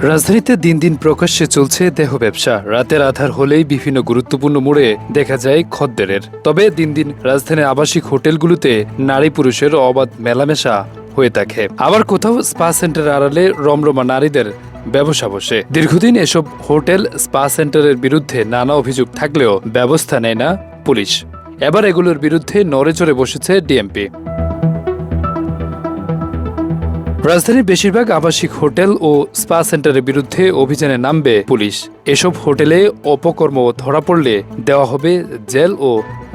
রাজধানীতে দিন দিন প্রকাশ্যে চলছে দেহ ব্যবসা। রাতের আধার হলেই বিভিন্ন গুরুত্বপূর্ণ মোড়ে দেখা যায় খদ্দেরের। তবে দিন দিন রাজধানীর আবাসিক হোটেলগুলোতে নারী পুরুষের অবাধ মেলামেশা হয়ে থাকে। আবার কোথাও স্পা সেন্টারের আড়ালে রমরমা নারীদের ব্যবসা বসে। দীর্ঘদিন এসব হোটেল স্পা সেন্টারের বিরুদ্ধে নানা অভিযোগ থাকলেও ব্যবস্থা নেয় না পুলিশ। এবার এগুলোর বিরুদ্ধে নড়েচড়ে বসেছে ডিএমপি। রাজধানীর বেশিরভাগ আবাসিক হোটেল ও স্পা সেন্টারের বিরুদ্ধে অভিযানে নামবে পুলিশ। এসব হোটেলে অপকর্ম ধরা পড়লে দেওয়া হবে জেল ও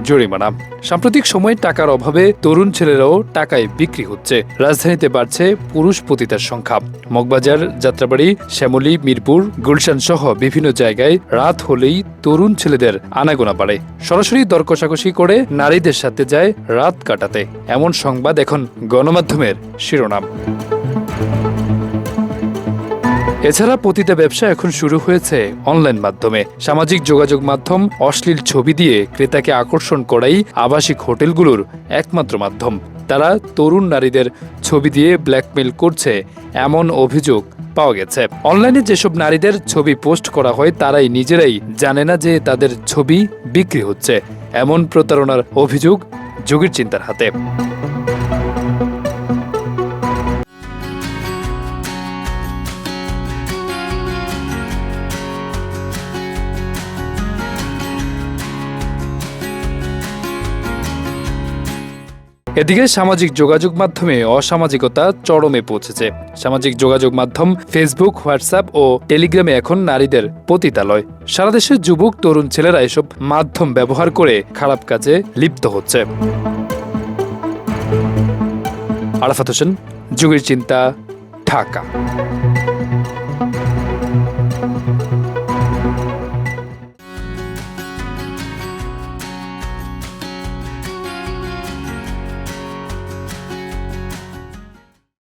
জরিমানা। সাম্প্রতিক সময়ে টাকার অভাবে তরুণ ছেলেরাও টাকায় বিক্রি হচ্ছে। রাজধানীতে বাড়ছে পুরুষ পতিতার সংখ্যা। মগবাজার, যাত্রাবাড়ি, শ্যামলী, মিরপুর, গুলশান সহ বিভিন্ন জায়গায় রাত হলেই তরুণ ছেলেদের আনাগোনা বাড়ে। সরাসরি দর কষাকষি করে নারীদের সাথে যায় রাত কাটাতে। এমন সংবাদ এখন গণমাধ্যমের শিরোনাম। এছাড়া পতিতা ব্যবসা এখন শুরু হয়েছে অনলাইন মাধ্যমে। সামাজিক যোগাযোগ মাধ্যম অশ্লীল ছবি দিয়ে ক্রেতাকে আকর্ষণ করাই আবাসিক হোটেলগুলোর একমাত্র মাধ্যম। তারা তরুণ নারীদের ছবি দিয়ে ব্ল্যাকমেইল করছে এমন অভিযোগ পাওয়া গেছে। অনলাইনে যেসব নারীদের ছবি পোস্ট করা হয় তারাই নিজেরাই জানে না যে তাদের ছবি বিক্রি হচ্ছে। এমন প্রতারণার অভিযোগ যোগীর চিন্তার হাতে। এদিকে সামাজিক যোগাযোগ মাধ্যমে অসামাজিকতা চরমে পৌঁছেছে। সামাজিক যোগাযোগ মাধ্যম ফেসবুক, হোয়াটসঅ্যাপ ও টেলিগ্রামে এখন নারীদের পতিতালয়। সারা দেশের যুবক তরুণ ছেলেরা এসব মাধ্যম ব্যবহার করে খারাপ কাজে লিপ্ত হচ্ছে। আরাফাত হোসেন, যুগের চিন্তা, ঢাকা।